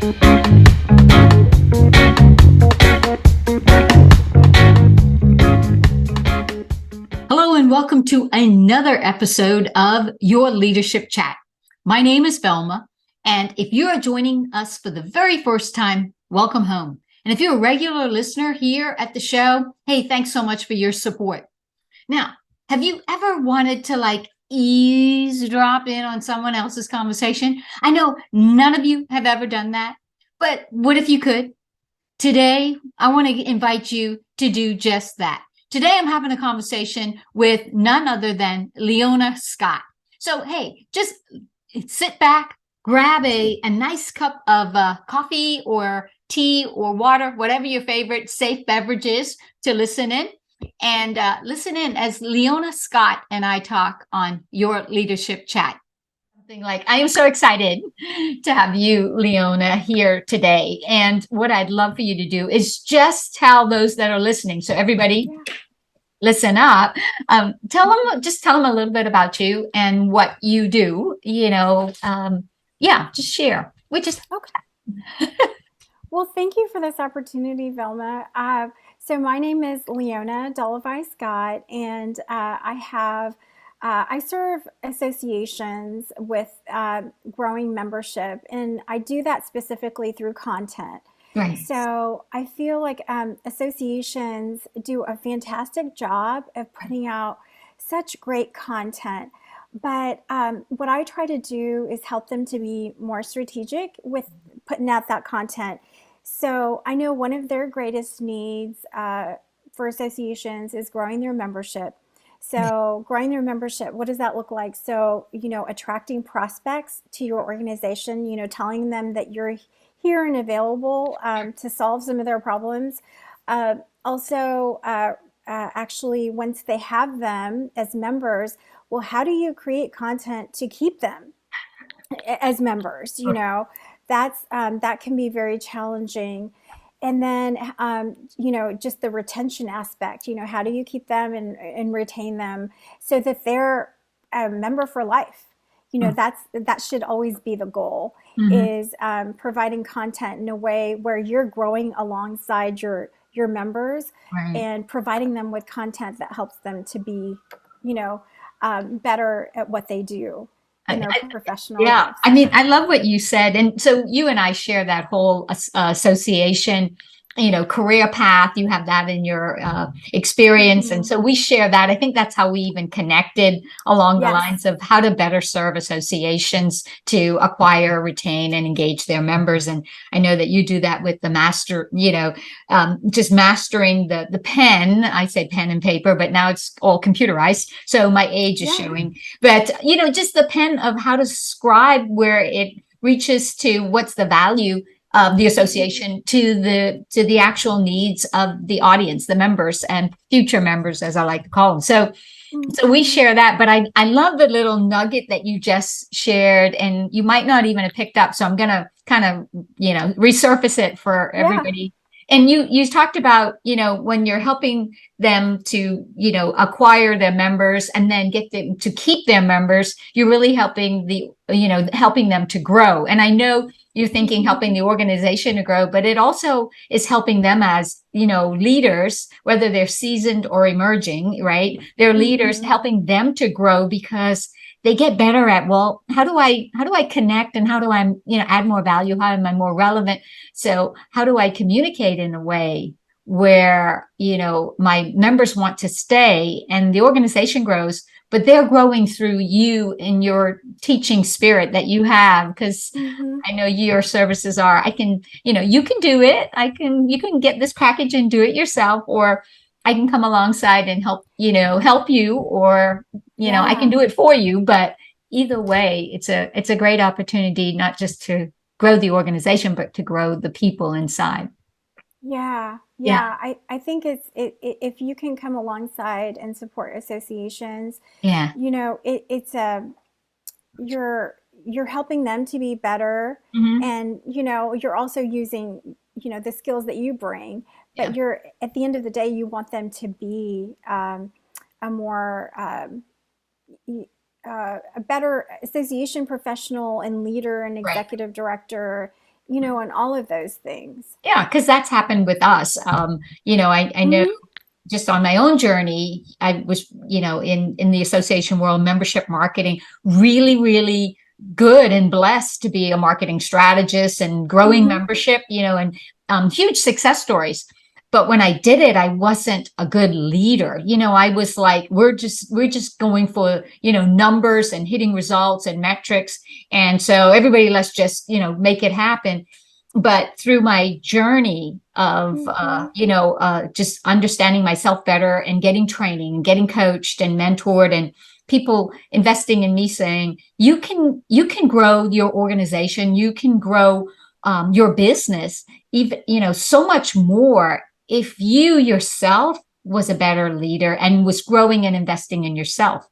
Hello and welcome to another episode of Your Leadership Chat. My name is Velma, and if you are joining us for the very first time, welcome home. And if you're a regular listener here at the show, hey, thanks so much for your support. Now, have you ever wanted to eavesdrop in on someone else's conversation? I know none of you have ever done that, but what if you could? Today, I want to invite you to do just that. Today, I'm having a conversation with none other than Leona Scott. So, hey, just sit back, grab a nice cup of coffee or tea or water, whatever your favorite safe beverage is, to listen in. And listen in as Leona Scott and I talk on Your Leadership Chat. I am so excited to have you, Leona, here today. And what I'd love for you to do is just tell those that are listening. So everybody, listen up. Tell them a little bit about you and what you do. Just share. Okay. Well, thank you for this opportunity, Velma. So my name is Leona Scott, and I serve associations with growing membership, and I do that specifically through content. Right. So I feel like associations do a fantastic job of putting out such great content. But what I try to do is help them to be more strategic with putting out that content. So I know one of their greatest needs for associations is growing their membership. So growing their membership, what does that look like? So, attracting prospects to your organization, telling them that you're here and available to solve some of their problems. Also, actually, once they have them as members, well, how do you create content to keep them as members? That can be very challenging. And then, just the retention aspect, how do you keep them and retain them so that they're a member for life? That should always be the goal, is providing content in a way where you're growing alongside your members, Right. and providing them with content that helps them to be, better at what they do in their professional Yeah, lives. I mean, I love what you said. And so you and I share that whole association, career path. You have that in your experience. And so we share that. I think that's how we even connected along the Yes. lines of how to better serve associations to acquire, retain, and engage their members. And I know that you do that with the master, just mastering the pen. I say pen and paper, but now it's all computerized. So my age is showing. But, just the pen of how to scribe where it reaches to what's the value of the association to the actual needs of the audience, the members and future members, as I like to call them. So we share that, but I love the little nugget that you just shared, and you might not even have picked up. So I'm going to kind of, resurface it for everybody. And you talked about, when you're helping them to, acquire their members and then get them to keep their members, you're really helping helping them to grow. And I know you're thinking helping the organization to grow, but it also is helping them as, leaders, whether they're seasoned or emerging, right? They're leaders, helping them to grow because they get better at, well, how do I connect, and how do I, add more value? How am I more relevant? So how do I communicate in a way where, my members want to stay and the organization grows, but they're growing through you and your teaching spirit that you have? Because I know your services are, you can do it. You can get this package and do it yourself, or I can come alongside and help you, or, I can do it for you. But either way, it's a great opportunity, not just to grow the organization, but to grow the people inside. Yeah. I think if you can come alongside and support associations, Yeah. it's you're helping them to be better, and you're also using the skills that you bring, but you're, at the end of the day, you want them to be a more a better association professional and leader and executive director on all of those things. Yeah, because that's happened with us. I know Hmm. just on my own journey, I was, in the association world, membership marketing, really, really good and blessed to be a marketing strategist and growing Hmm. membership, and huge success stories. But when I did it, I wasn't a good leader. I was like, we're just going for, numbers and hitting results and metrics. And so everybody, let's just, make it happen. But through my journey of Hmm. just understanding myself better and getting training and getting coached and mentored and people investing in me, saying you can grow your organization, you can grow your business, even so much more if you yourself was a better leader and was growing and investing in yourself.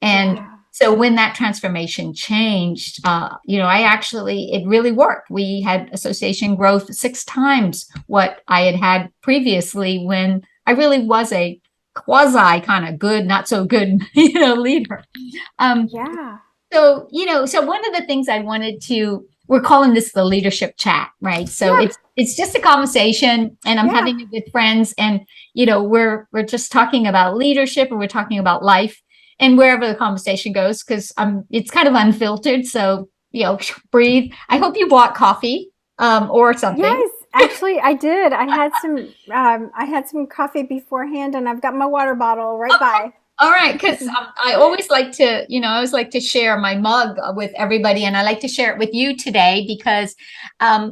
And Yeah. so when that transformation changed, it really worked. We had association growth 6 times what I had had previously when I really was a quasi kind of good, not so good, leader. Um, Yeah. so one of the things I wanted to, we're calling this the leadership chat, right? So Yeah. it's just a conversation and I'm Yeah. having it with friends and we're just talking about leadership and we're talking about life and wherever the conversation goes, because it's kind of unfiltered. So, breathe. I hope you bought coffee or something. Yes, actually, I did. I had some coffee beforehand, and I've got my water bottle right by. All right, because I always like to, I always like to share my mug with everybody, and I like to share it with you today because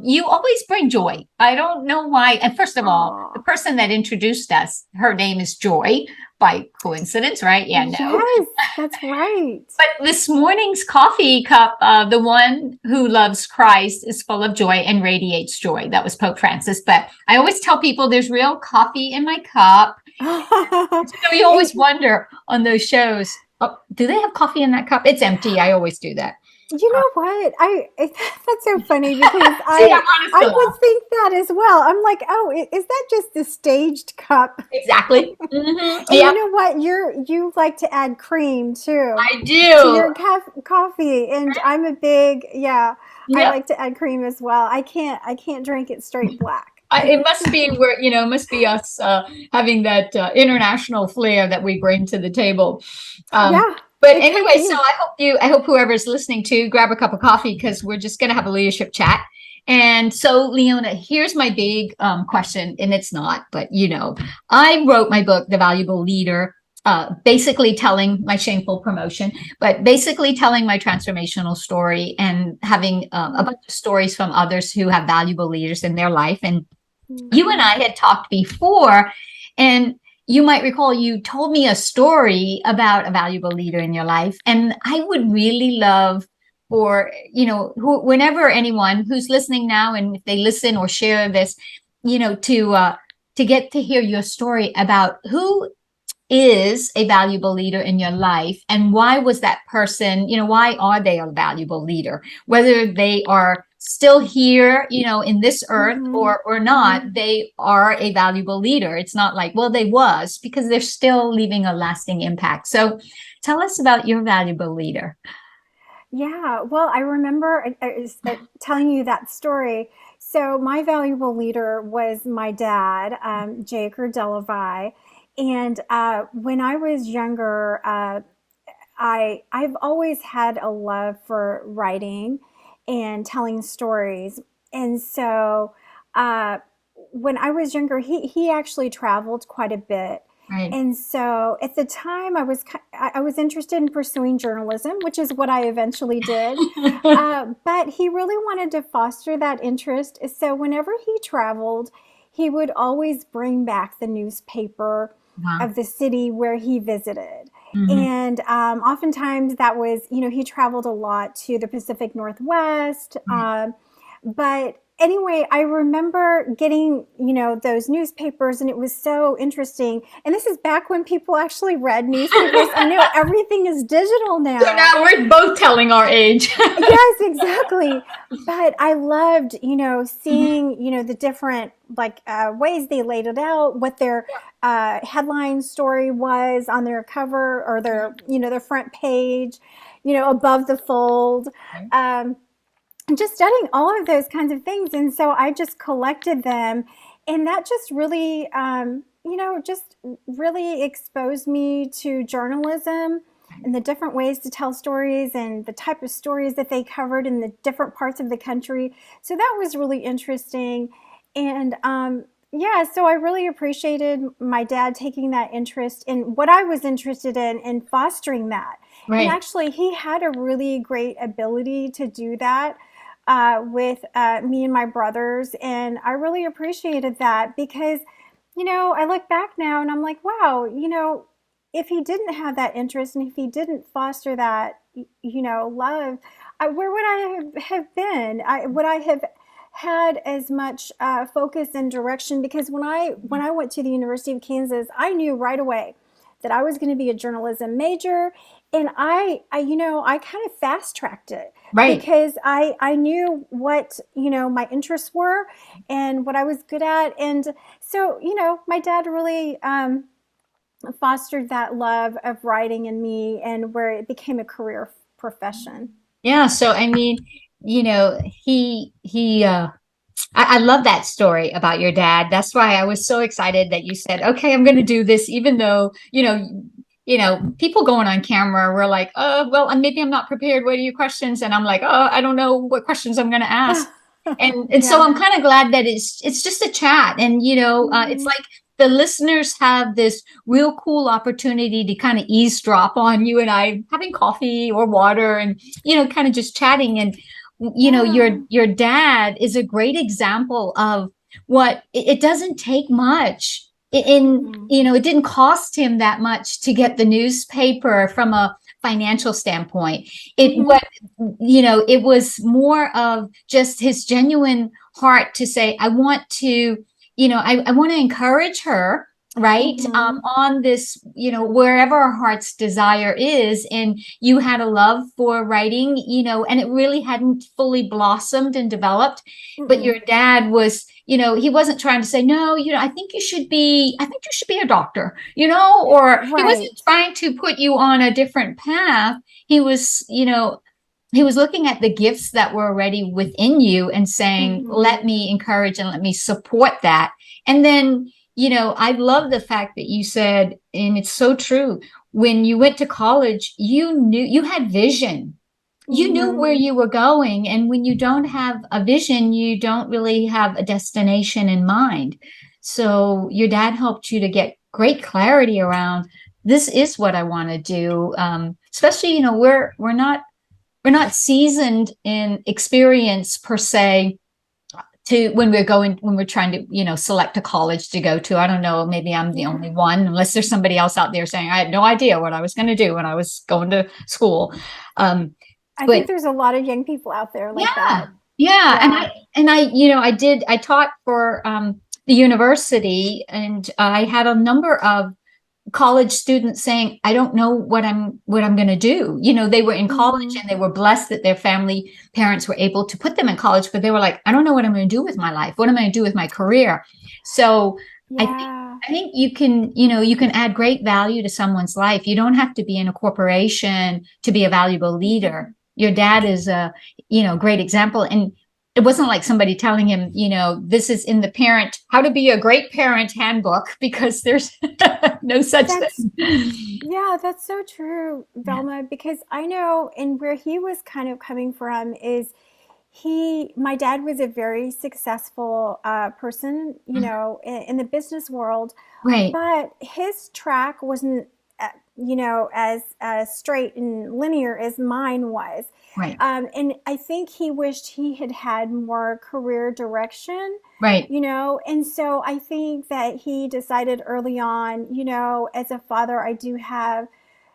you always bring joy. I don't know why. And first of all, the Oh, person that introduced us, her name is Joy by coincidence, right? Yeah, no. yes, that's right. But this morning's coffee cup, the one who loves Christ is full of joy and radiates joy. That was Pope Francis. But I always tell people there's real coffee in my cup. You always It- wonder on those shows, oh, do they have coffee in that cup? It's empty. I always do that. you Uh, know what? That's so funny because See, I wanted I to would laugh. think that as well. I'm like, oh, is that just the staged cup? Exactly. And you Yep, know what? You like to add cream too I to do. your coffee, and I'm a big, yeah. I Yep. like to add cream as well. I can't drink it straight black. It must be where, it must be us having that international flair that we bring to the table. Um, Yeah, but it could anyway, so be. I hope whoever's listening to grab a cup of coffee because we're just going to have a leadership chat. And so, Leona, here's my big question, and it's not, but I wrote my book, The Valuable Leader, basically telling my shameful promotion, but basically telling my transformational story and having a bunch of stories from others who have valuable leaders in their life. And you and Mm-hmm. I had talked before, and you might recall you told me a story about a valuable leader in your life. And I would really love for, whenever anyone who's listening now, and if they listen or share this, to get to hear your story about who is a valuable leader in your life and why was that person, why are they a valuable leader, whether they are still here, in this earth Mm-hmm. or Mm-hmm. not, they are a valuable leader. It's not like, well, they was, because they're still leaving a lasting impact. So tell us about your valuable leader. Yeah, well, I remember telling you that story. So my valuable leader was my dad, Jake Delavai. And when I was younger, I've always had a love for writing and telling stories. And so uh, when I was younger, he actually traveled quite a bit. Right. And so at the time, I was interested in pursuing journalism, which is what I eventually did. But he really wanted to foster that interest. So whenever he traveled, he would always bring back the newspaper Wow. of the city where he visited. Hmm. And oftentimes that was, he traveled a lot to the Pacific Northwest. Right. But anyway, I remember getting, those newspapers, and it was so interesting. And this is back when people actually read newspapers. I know everything is digital So now. now we're both telling our age. Yes, exactly. But I loved, Mhm. seeing, the different like ways they laid it out, what their headline story was on their cover or their, their front page, above the fold. Right. Um, just studying all of those kinds of things. And so I just collected them. And that just really, just really exposed me to journalism and the different ways to tell stories and the type of stories that they covered in the different parts of the country. So that was really interesting. And yeah, so I really appreciated my dad taking that interest in what I was interested in and fostering that. And Right. actually, he had a really great ability to do that with me and my brothers. And I really appreciated that because, I look back now and I'm like, wow, if he didn't have that interest and if he didn't foster that, love, where would I have been? Would I have had as much focus and direction? Because when I went to the University of Kansas, I knew right away that I was going to be a journalism major, and I kind of fast tracked it Right. because I knew what my interests were and what I was good at, and so my dad really fostered that love of writing in me, and where it became a career profession. Yeah. So, I mean, I love that story about your dad. That's why I was so excited that you said, okay, I'm going to do this, even though, people going on camera were like, oh, well, maybe I'm not prepared. What are your questions? And I'm like, oh, I don't know what questions I'm going to ask. And so Yeah. I'm kind of glad that it's just a chat. And, it's Mhm. like the listeners have this real cool opportunity to kind of eavesdrop on you and I having coffee or water and, kind of just chatting. And, Yeah. your dad is a great example of what it doesn't take much Mm-mm. it didn't cost him that much to get the newspaper from a financial standpoint. It Mhm. what it was more of just his genuine heart to say, I want to, I want to encourage her, right? Mhm. On this, wherever our heart's desire is. And you had a love for writing, and it really hadn't fully blossomed and developed. But your Mm-mm. dad was, he wasn't trying to say, no, I think you should be a doctor, or he wasn't Right. trying to put you on a different path. He was, he was looking at the gifts that were already within you and saying, let Mhm. me encourage and let me support that. And then, I love the fact that you said, and it's so true, when you went to college, you knew you had vision. You knew Mhm. where you were going. And when you don't have a vision, you don't really have a destination in mind. So your dad helped you to get great clarity around this is what I want to do. Especially, we're not seasoned in experience per se to when we're trying to select a college to go to. I don't know, maybe I'm the Yeah. only one, unless there's somebody else out there saying I had no idea what I was going to do when I was going to school. um I think but there's a lot of young people out there like yeah, that. yeah. and Yeah. i and i I taught for the university, and I had a number of college students saying, I don't know what I'm going to do. They were in college Mhm. and they were blessed that their family parents were able to put them in college, but they were like, I don't know what I'm going to do with my life. What am I going to do with my career? So I think Yeah. I think you can add great value to someone's life. You don't have to be in a corporation to be a valuable leader. Mhm. Your dad is a, great example. And it wasn't like somebody telling him, this is in the how to be a great parent handbook, because there's no such That's thing. Yeah, that's so true, Yeah. Velma, because I know, and where he was kind of coming from is my dad was a very successful person, in the business world, Right, but his track wasn't, as straight and linear as mine was. right, And I think he wished he had had more career direction, right, and so I think that he decided early on, as a father, I do have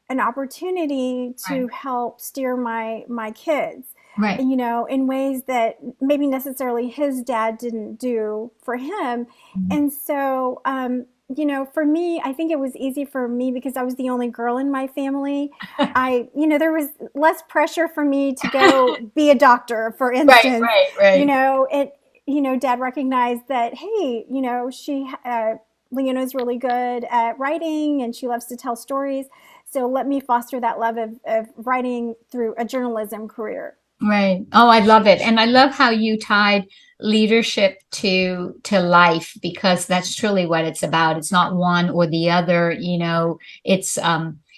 an opportunity right, to help steer my kids, right. in ways that maybe necessarily his dad didn't do for him. Mhm. And so for me, I think it was easy for me because I was the only girl in my family. There was less pressure for me to go be a doctor, for Right, instance. right, right. It Dad recognized that, hey, Leona's really good at writing and she loves to tell stories, so let me foster that love of writing through a journalism career. Right. Oh, I love it. And I love how you tied leadership to life, because that's truly what it's about. It's not one or the other, it's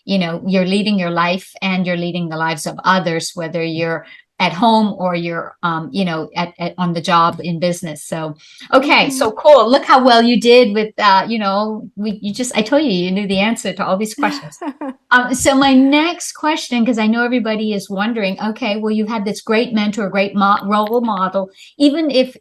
you're leading your life and you're leading the lives of others, whether you're at home or you're at on the job in business. So okay, Hmm. so cool. Look how well you did with I told you you knew the answer to all these questions. So my next question, because I know everybody is wondering, okay, well, you had this great mentor, great role model, even if,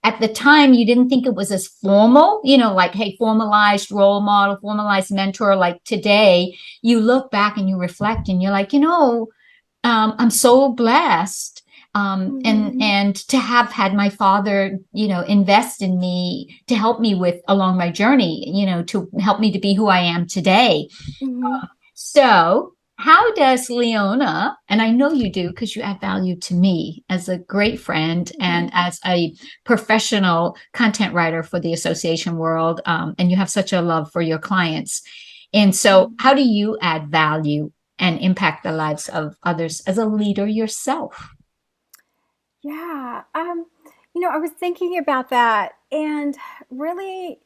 at the time you didn't think it was as formal, like, hey, formalized role model, formalized mentor, like today, you look back and you reflect and you're like, I'm so blessed. Hmm. And to have had my father, invest in me to help me with along my journey, to help me to be who I am today. Hmm. So, how does Leona, and I know you do because you add value to me as a great friend and as a professional content writer for the association world, and you have such a love for your clients. And so, how do you add value and impact the lives of others as a leader yourself? Yeah. I was thinking about that, and really,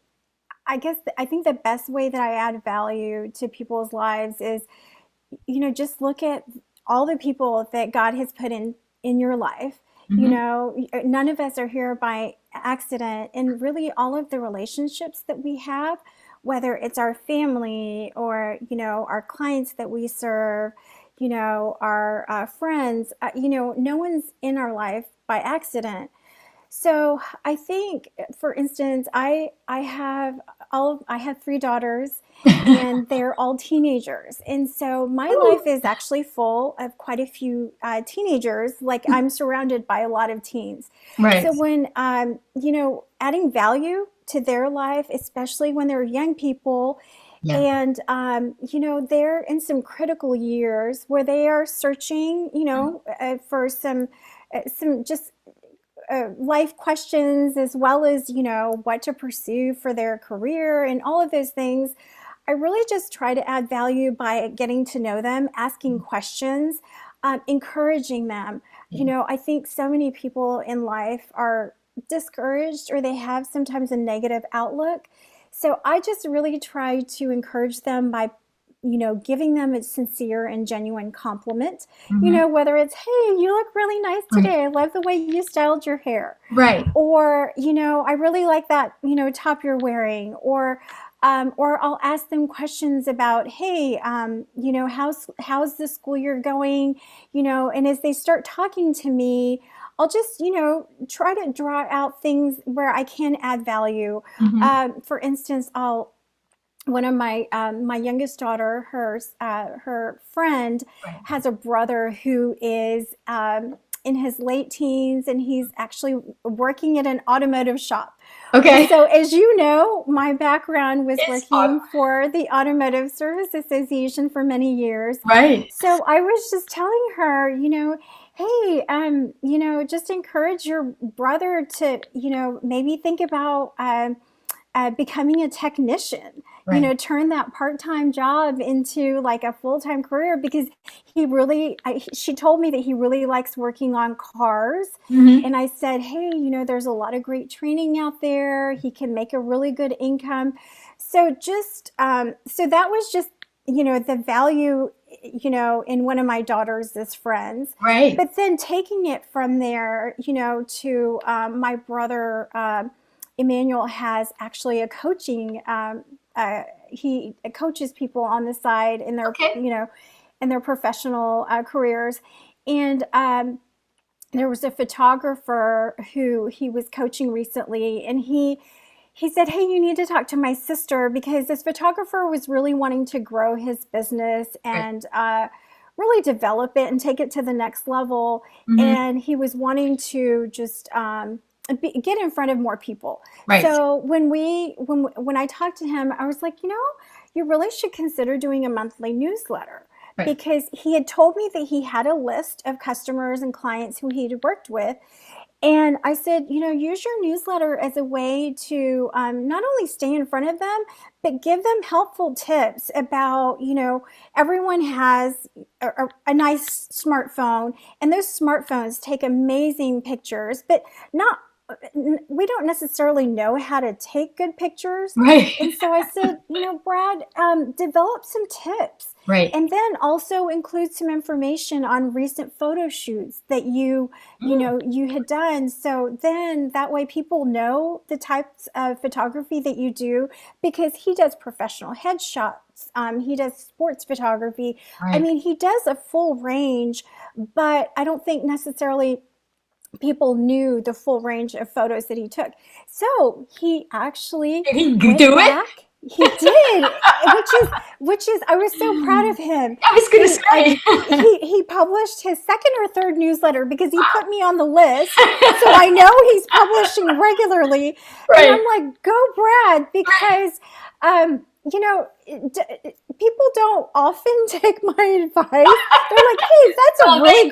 I think the best way that I add value to people's lives is, just look at all the people that God has put in your life. Hmm. None of us are here by accident, and really all of the relationships that we have, whether it's our family or, our clients that we serve, our friends, no one's in our life by accident. So I think, for instance, I have three daughters, and they're all teenagers, and so my life is actually full of quite a few teenagers. Like, I'm surrounded by a lot of teens. Right. So when adding value to their life, especially when they're young people, Yeah. and they're in some critical years where they are searching, for some just life questions, as well as what to pursue for their career and all of those things. I really just try to add value by getting to know them, asking questions, encouraging them. Yeah. I think so many people in life are discouraged, or they have sometimes a negative outlook. So I just really try to encourage them by, giving them a sincere and genuine compliment. Hmm. Whether it's, hey, you look really nice Right. today. I love the way you styled your hair. Right. Or, I really like that, top you're wearing. Or I'll ask them questions about, hey, how's the school year going? And as they start talking to me, I'll just, try to draw out things where I can add value. Hmm. For instance, I'll one of my youngest daughter, her friend Right. has a brother who is in his late teens, and he's actually working at an automotive shop. Well, Okay. so as you know, my background was It's hard. working for the Automotive Service Association for many years. Right. So I was just telling her, hey, just encourage your brother to, maybe think about becoming a technician. Right. Turn that part-time job into like a full-time career, because she told me that he really likes working on cars. Hmm. And I said, hey, there's a lot of great training out there. He can make a really good income. So that was just, the value, in one of my daughter's friends. Right. But then taking it from there, to my brother, Emmanuel has actually a coaching. He coaches people on the side in their, Okay. in their professional careers. And there was a photographer who he was coaching recently, and he said, hey, you need to talk to my sister, because this photographer was really wanting to grow his business Right. and really develop it and take it to the next level. Hmm. And he was wanting to just get in front of more people. Right. So when I talked to him, I was like, you really should consider doing a monthly newsletter, Right. because he had told me that he had a list of customers and clients who he'd worked with, And I said, use your newsletter as a way to not only stay in front of them, but give them helpful tips about, everyone has a nice smartphone, and those smartphones take amazing pictures, but not we don't necessarily know how to take good pictures. Right. And so I said, Brad, develop some tips, Right. and then also include some information on recent photo shoots that Mm, you had done. So then that way people know the types of photography that you do, because he does professional headshots. He does sports photography. I right. mean, he does a full range, but I don't think necessarily people knew the full range of photos that he took. So he actually Did he went do it? back. He did, which is I was so proud of him. I was going to He I say. he published his second or third newsletter because he put me on the list. So I know he's publishing regularly, and Right. I'm like, "Go Brad," because um people don't often take my advice. They're like, "Hey, Well, they,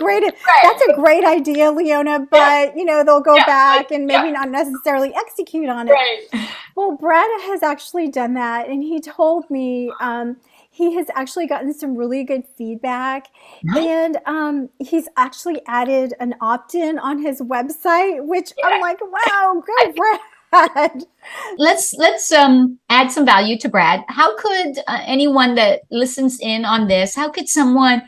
that's a right. great idea, Leona," Yeah. but they'll go Yeah. Like, back and yeah. maybe not necessarily execute on it. Right. Well, Brad has actually done that, and he told me he has actually gotten some really good feedback, Nice. and he's actually added an opt-in on his website, which I'm Yeah. like, wow, I go Brad. let's add some value to Brad. How could anyone that listens in on this, how could someone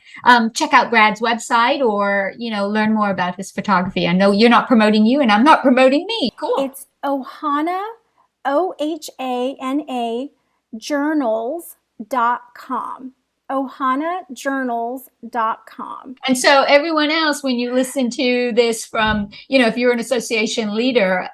check out Brad's website or learn more about his photography? I know you're not promoting you, and I'm not promoting me. Cool. It's Ohana, OHANA, journals.com. OhanaJournals.com. And so everyone else, when you listen to this from, if you're an association leader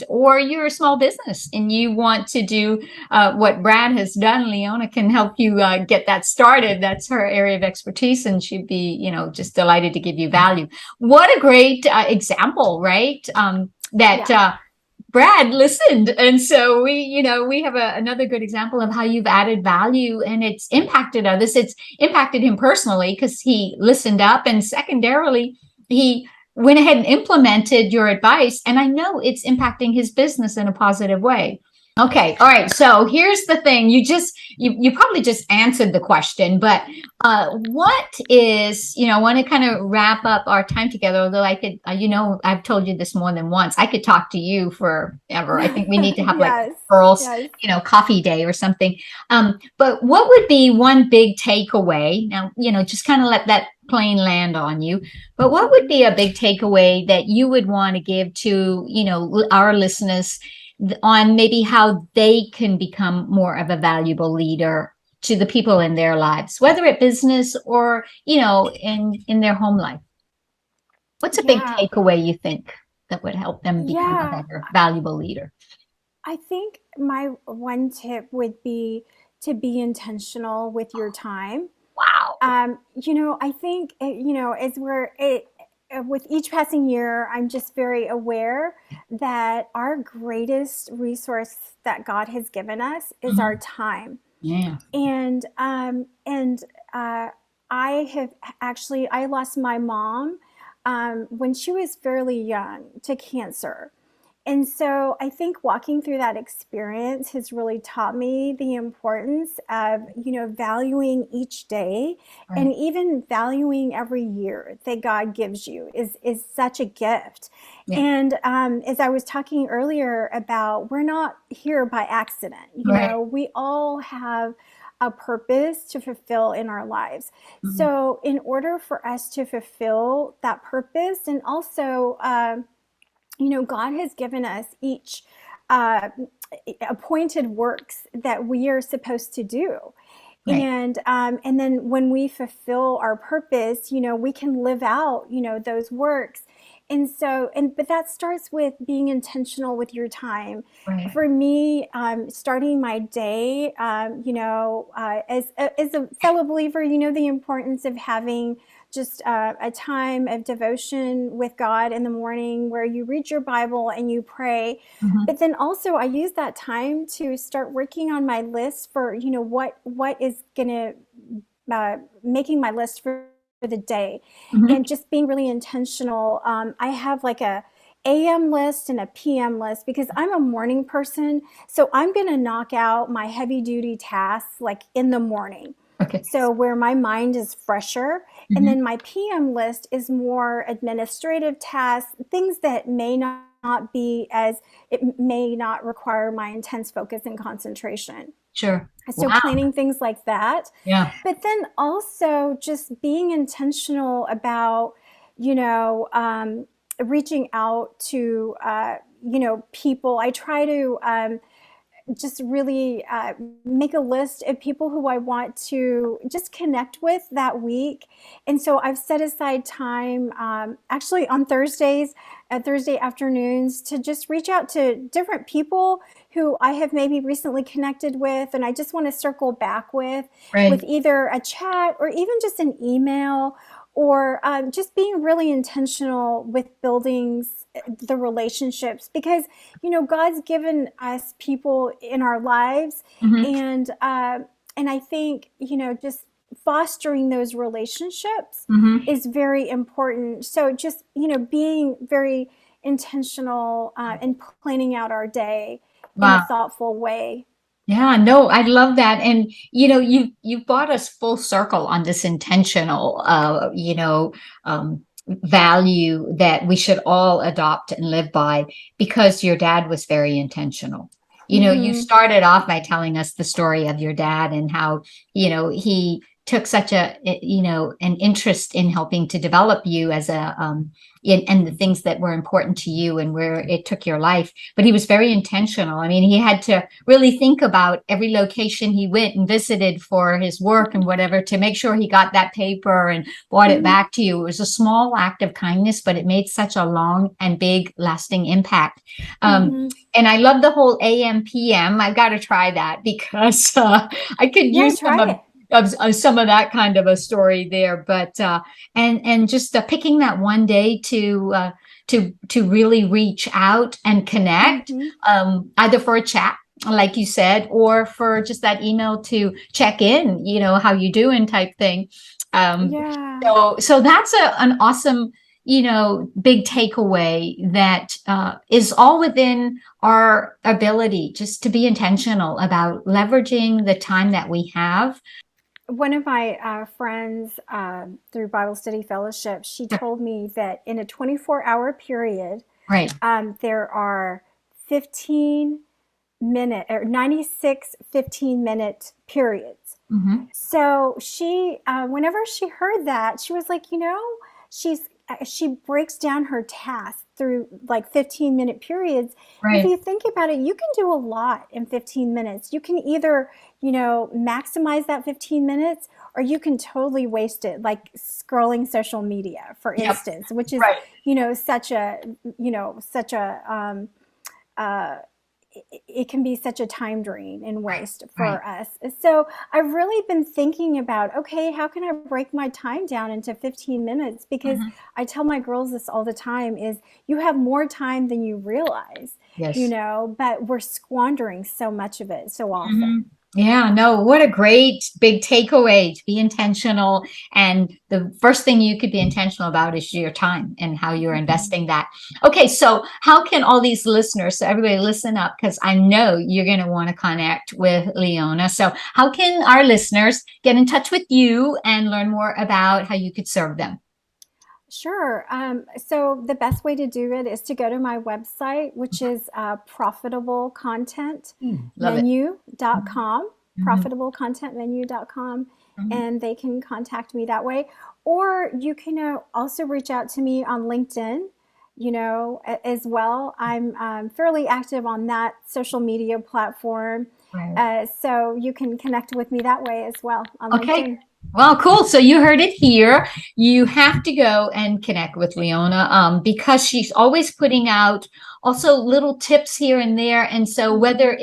or you're a small business and you want to do what Brad has done, Leona can help you get that started. That's her area of expertise, and she'd be, just delighted to give you value. What a great example, right? That Yeah. Brad listened. And so we have another good example of how you've added value and it's impacted others. It's impacted him personally because he listened up. And secondarily, he went ahead and implemented your advice. And I know it's impacting his business in a positive way. Okay. All right. So here's the thing. You probably just answered the question, but what is, I want to kind of wrap up our time together, although I could, I've told you this more than once. I could talk to you forever. I think we need to have like Yes. girls, Yes. coffee day or something. But what would be one big takeaway? Now, just kind of let that plane land on you. But what would Mhm. be a big takeaway that you would want to give to, our listeners on maybe how they can become more of a valuable leader to the people in their lives, whether at business or, in their home life? What's a big Yeah. takeaway you think that would help them become a Yeah. better, valuable leader? I think my one tip would be to be intentional with your time. Wow. I think, as with each passing year, I'm just very aware that our greatest resource that God has given us is our Mhm. time. Yeah. And I lost my mom when she was fairly young to cancer. And so I think walking through that experience has really taught me the importance of, valuing each day, and Right. even valuing every year that God gives you is such a gift. Yeah. And as I was talking earlier about, we're not here by accident. Right. We all have a purpose to fulfill in our lives. Mhm. So in order for us to fulfill that purpose, and also God has given us each uh, appointed works that we are supposed to do. Right. And then when we fulfill our purpose, we can live out, those works. And so, but that starts with being intentional with your time. Right. For me, starting my day, as a fellow believer, the importance of having just a time of devotion with God in the morning where you read your Bible and you pray. Mhm. But then also I use that time to start working on my list for, what is going to making my list for the day, Mhm. and just being really intentional. I have like AM list and a PM list because I'm a morning person. So I'm going to knock out my heavy duty tasks like in the morning. Okay. So where my mind is fresher. And Mhm. then my PM list is more administrative tasks, things that may not be as, it may not require my intense focus and concentration. Sure. So Wow. planning things like that. Yeah. But then also just being intentional about, you know, reaching out to, people. I try to just really make a list of people who I want to just connect with that week. And so I've set aside time, actually on Thursdays, Thursday afternoons, to just reach out to different people who I have maybe recently connected with, and I just want to circle back with Right. either a chat or even just an email, or just being really intentional with building the relationships, because God's given us people in our lives, Hmm. and I think just fostering those relationships Hmm. is very important. So just being very intentional and planning out our day in a Wow. thoughtful way. Yeah, no, I love that. And you brought us full circle on this intentional value that we should all adopt and live by, because your dad was very intentional. You Mm-hmm. started off by telling us the story of your dad and how, he took such an interest in helping to develop you as and the things that were important to you and where it took your life. But he was very intentional. I mean, he had to really think about every location he went and visited for his work and whatever to make sure he got that paper and brought it Mm-hmm. back to you. It was a small act of kindness, but it made such a long and big lasting impact. Um, Mm-hmm. and I love the whole AM PM. I've got to try that because I could Yeah, use some try it. of some of that kind of a story there. But and just picking that one day to really reach out and connect, Mm-hmm. either for a chat, like you said, or for just that email to check in, how you doing type thing. Um, Yeah. so that's an awesome, big takeaway that is all within our ability just to be intentional about leveraging the time that we have. One of my friends through Bible Study Fellowship, she told me that in a 24-hour period, Right. there are 15-minute or 96 15-minute periods. Hmm. So whenever she heard that, she was like, she breaks down her task through like 15-minute periods. And if Right. you think about it, you can do a lot in 15 minutes. You can either, maximize that 15 minutes, or you can totally waste it, like scrolling social media, for Yep. instance, which is, Right. such a, uh, it can be such a time drain and Right. waste Right. for us. So I've really been thinking about, okay, how can I break my time down into 15 minutes? Because Hmm. I tell my girls this all the time, is you have more time than you realize, Yes. but we're squandering so much of it so Hmm. often. Yeah, no, what a great big takeaway to be intentional. And the first thing you could be intentional about is your time and how you're Mhm. investing that. Okay, so how can all these listeners, so everybody listen up, because I know you're going to want to connect with Leona. So, how can our listeners get in touch with you and learn more about how you could serve them? Sure. So the best way to do it is to go to my website, which is Love it. profitablecontentmenu.com, Hmm. profitablecontentmenu.com, Hmm. and they can contact me that way. Or you can also reach out to me on LinkedIn, as well. I'm fairly active on that social media platform. Right. So you can connect with me that way as well on Okay. LinkedIn. Well, cool. So you heard it here. You have to go and connect with Leona, because she's always putting out also little tips here and there. And so Hmm. whether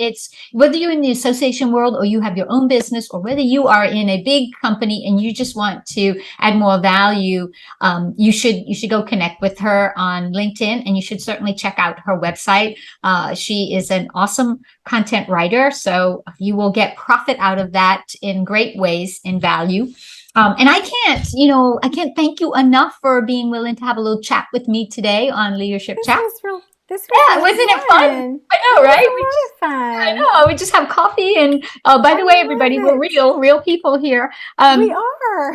you're in the association world or you have your own business, or whether you are in a big company and you just want to add more value, you should go connect with her on LinkedIn, and you should certainly check out her website. She is an awesome content writer, so you will get profit out of that in great ways in value. And I can't thank you enough for being willing to have a little chat with me today on Leadership This Chat. was real. This was Yeah, really wasn't it fun? fun. I It know, was right? a I lot of fun. know. We just have coffee, and by the way, everybody, I we're love it. real people here. We are.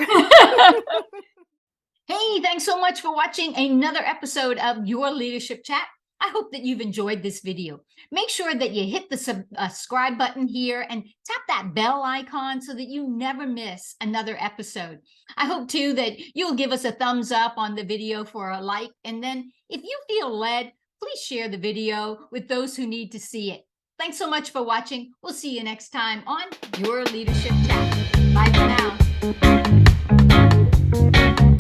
Hey, thanks so much for watching another episode of Your Leadership Chat. I hope that you've enjoyed this video. Make sure that you hit the subscribe button here and tap that bell icon so that you never miss another episode. I hope too that you'll give us a thumbs up on the video for a like. And then if you feel led, please share the video with those who need to see it. Thanks so much for watching. We'll see you next time on Your Leadership Chat. Bye for now.